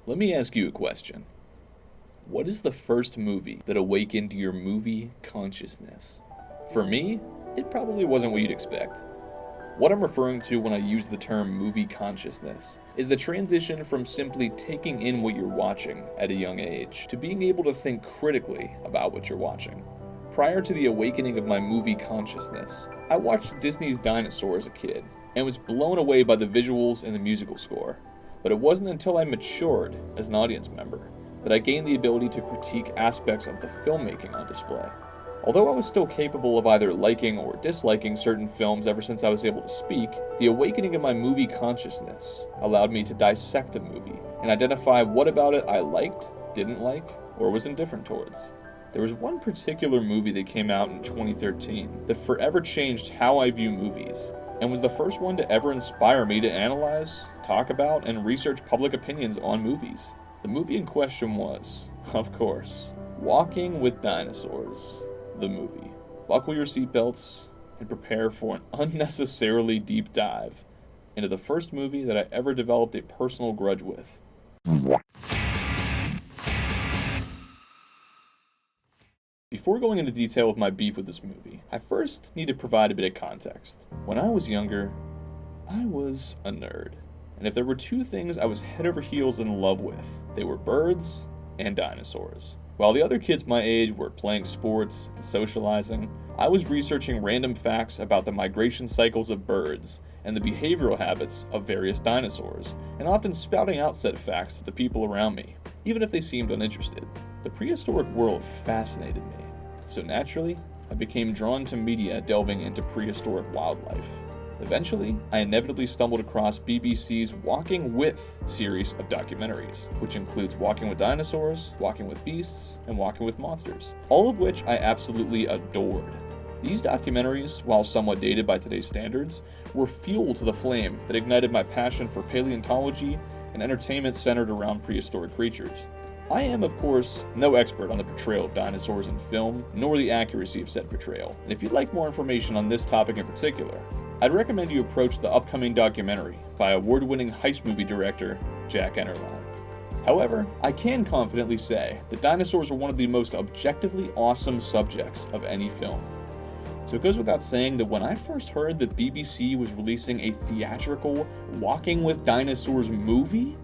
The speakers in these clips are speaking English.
Let me ask you a question. What is the first movie that awakened your movie consciousness? For me, it probably wasn't what you'd expect. What I'm referring to when I use the term movie consciousness is the transition from simply taking in what you're watching at a young age to being able to think critically about what you're watching. Prior to the awakening of my movie consciousness, I watched Disney's Dinosaur as a kid and was blown away by the visuals and the musical score. But it wasn't until I matured as an audience member that I gained the ability to critique aspects of the filmmaking on display. Although I was still capable of either liking or disliking certain films ever since I was able to speak, the awakening of my movie consciousness allowed me to dissect a movie and identify what about it I liked, didn't like, or was indifferent towards. There was one particular movie that came out in 2013 that forever changed how I view movies, and was the first one to ever inspire me to analyze, talk about, and research public opinions on movies. The movie in question was, of course, Walking with Dinosaurs, the movie. Buckle your seatbelts and prepare for an unnecessarily deep dive into the first movie that I ever developed a personal grudge with. Before going into detail with my beef with this movie, I first need to provide a bit of context. When I was younger, I was a nerd. And if there were two things I was head over heels in love with, they were birds and dinosaurs. While the other kids my age were playing sports and socializing, I was researching random facts about the migration cycles of birds and the behavioral habits of various dinosaurs, and often spouting out said facts to the people around me, even if they seemed uninterested. The prehistoric world fascinated me, so naturally, I became drawn to media delving into prehistoric wildlife. Eventually, I inevitably stumbled across BBC's Walking With series of documentaries, which includes Walking with Dinosaurs, Walking with Beasts, and Walking with Monsters, all of which I absolutely adored. These documentaries, while somewhat dated by today's standards, were fuel to the flame that ignited my passion for paleontology and entertainment centered around prehistoric creatures. I am, of course, no expert on the portrayal of dinosaurs in film, nor the accuracy of said portrayal, and if you'd like more information on this topic in particular, I'd recommend you approach the upcoming documentary by award-winning heist movie director Jack Ennerline. However, I can confidently say that dinosaurs are one of the most objectively awesome subjects of any film. So it goes without saying that when I first heard that BBC was releasing a theatrical Walking with Dinosaurs movie,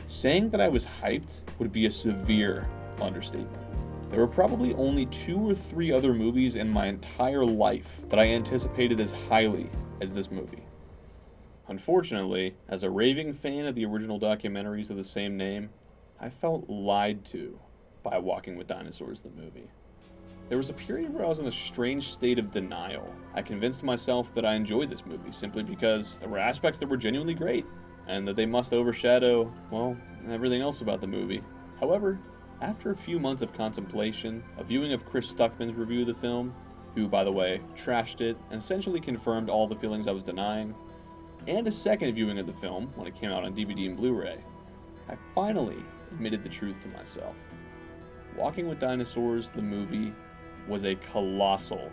saying that I was hyped would be a severe understatement. There were probably only 2 or 3 other movies in my entire life that I anticipated as highly as this movie. Unfortunately, as a raving fan of the original documentaries of the same name, I felt lied to by Walking with Dinosaurs, the movie. There was a period where I was in a strange state of denial. I convinced myself that I enjoyed this movie simply because there were aspects that were genuinely great, and that they must overshadow, well, everything else about the movie. However, after a few months of contemplation, a viewing of Chris Stuckman's review of the film, who, by the way, trashed it and essentially confirmed all the feelings I was denying, and a second viewing of the film when it came out on DVD and Blu-ray, I finally admitted the truth to myself. Walking with Dinosaurs, the movie, was a colossal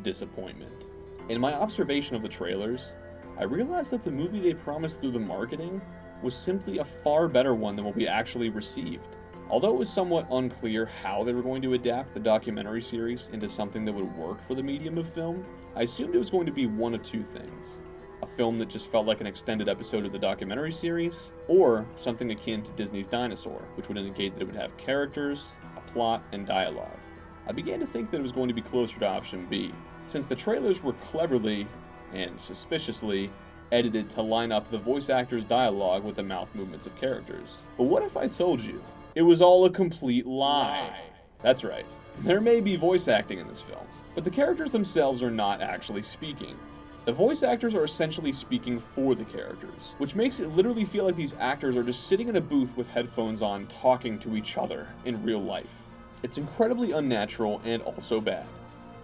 disappointment. In my observation of the trailers, I realized that the movie they promised through the marketing was simply a far better one than what we actually received. Although it was somewhat unclear how they were going to adapt the documentary series into something that would work for the medium of film, I assumed it was going to be one of two things. A film that just felt like an extended episode of the documentary series, or something akin to Disney's Dinosaur, which would indicate that it would have characters, a plot, and dialogue. I began to think that it was going to be closer to option B, since the trailers were cleverly and suspiciously edited to line up the voice actors' dialogue with the mouth movements of characters. But what if I told you it was all a complete lie? That's right, there may be voice acting in this film, but the characters themselves are not actually speaking. The voice actors are essentially speaking for the characters, which makes it literally feel like these actors are just sitting in a booth with headphones on talking to each other in real life. It's incredibly unnatural and also bad.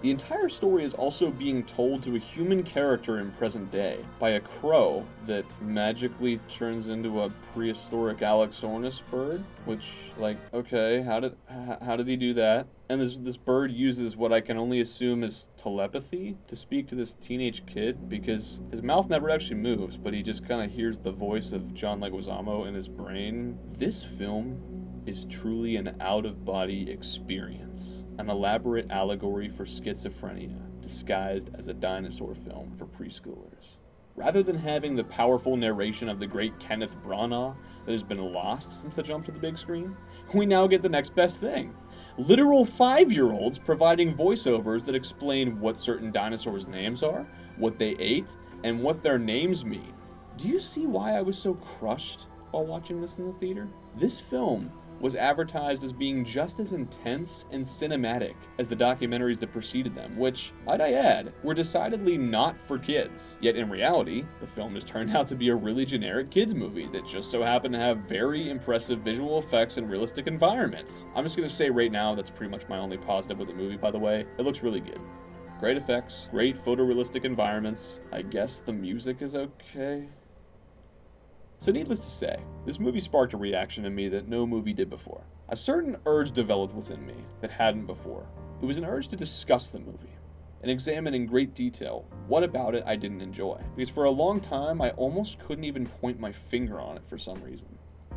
The entire story is also being told to a human character in present day by a crow that magically turns into a prehistoric Allosaurus bird, which, like, okay, how did he do that? And this bird uses what I can only assume is telepathy to speak to this teenage kid, because his mouth never actually moves, but he just kind of hears the voice of John Leguizamo in his brain. This film is truly an out-of-body experience, an elaborate allegory for schizophrenia, disguised as a dinosaur film for preschoolers. Rather than having the powerful narration of the great Kenneth Branagh that has been lost since the jump to the big screen, we now get the next best thing. Literal 5-year-olds providing voiceovers that explain what certain dinosaurs' names are, what they ate, and what their names mean. Do you see why I was so crushed while watching this in the theater? This film was advertised as being just as intense and cinematic as the documentaries that preceded them, which, might I add, were decidedly not for kids. Yet in reality, the film has turned out to be a really generic kids movie that just so happened to have very impressive visual effects and realistic environments. I'm just gonna say right now, that's pretty much my only positive with the movie, by the way. It looks really good. Great effects, great photorealistic environments. I guess the music is okay. So needless to say, this movie sparked a reaction in me that no movie did before. A certain urge developed within me that hadn't before. It was an urge to discuss the movie and examine in great detail what about it I didn't enjoy. Because for a long time, I almost couldn't even point my finger on it for some reason.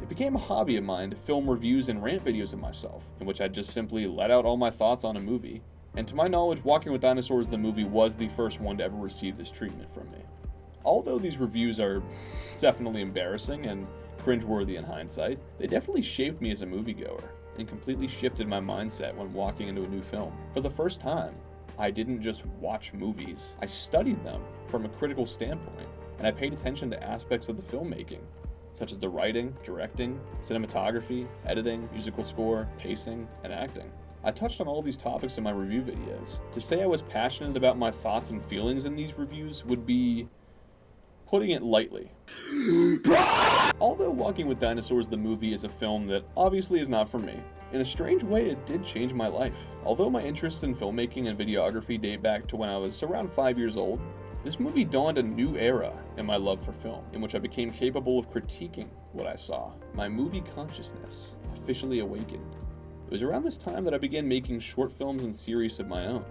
It became a hobby of mine to film reviews and rant videos of myself, in which I'd just simply let out all my thoughts on a movie. And to my knowledge, Walking with Dinosaurs the movie was the first one to ever receive this treatment from me. Although these reviews are definitely embarrassing and cringeworthy in hindsight, they definitely shaped me as a moviegoer and completely shifted my mindset when walking into a new film. For the first time, I didn't just watch movies, I studied them from a critical standpoint, and I paid attention to aspects of the filmmaking, such as the writing, directing, cinematography, editing, musical score, pacing, and acting. I touched on all these topics in my review videos. To say I was passionate about my thoughts and feelings in these reviews would be putting it lightly. Although Walking with Dinosaurs the movie is a film that obviously is not for me, in a strange way it did change my life. Although my interests in filmmaking and videography date back to when I was around 5 years old, this movie dawned a new era in my love for film, in which I became capable of critiquing what I saw. My movie consciousness officially awakened. It was around this time that I began making short films and series of my own.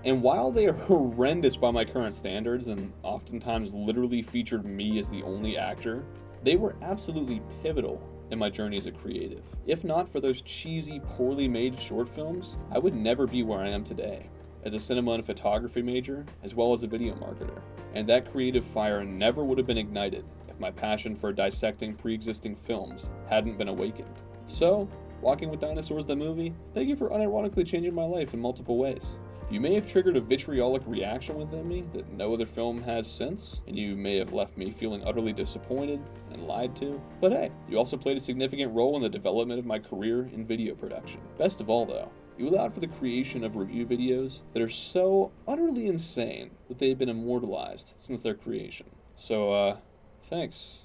And while they are horrendous by my current standards and oftentimes literally featured me as the only actor, they were absolutely pivotal in my journey as a creative. If not for those cheesy, poorly made short films, I would never be where I am today, as a cinema and photography major, as well as a video marketer. And that creative fire never would have been ignited if my passion for dissecting pre-existing films hadn't been awakened. So, Walking with Dinosaurs the movie, thank you for unironically changing my life in multiple ways. You may have triggered a vitriolic reaction within me that no other film has since, and you may have left me feeling utterly disappointed and lied to. But hey, you also played a significant role in the development of my career in video production. Best of all though, you allowed for the creation of review videos that are so utterly insane that they have been immortalized since their creation. So, thanks.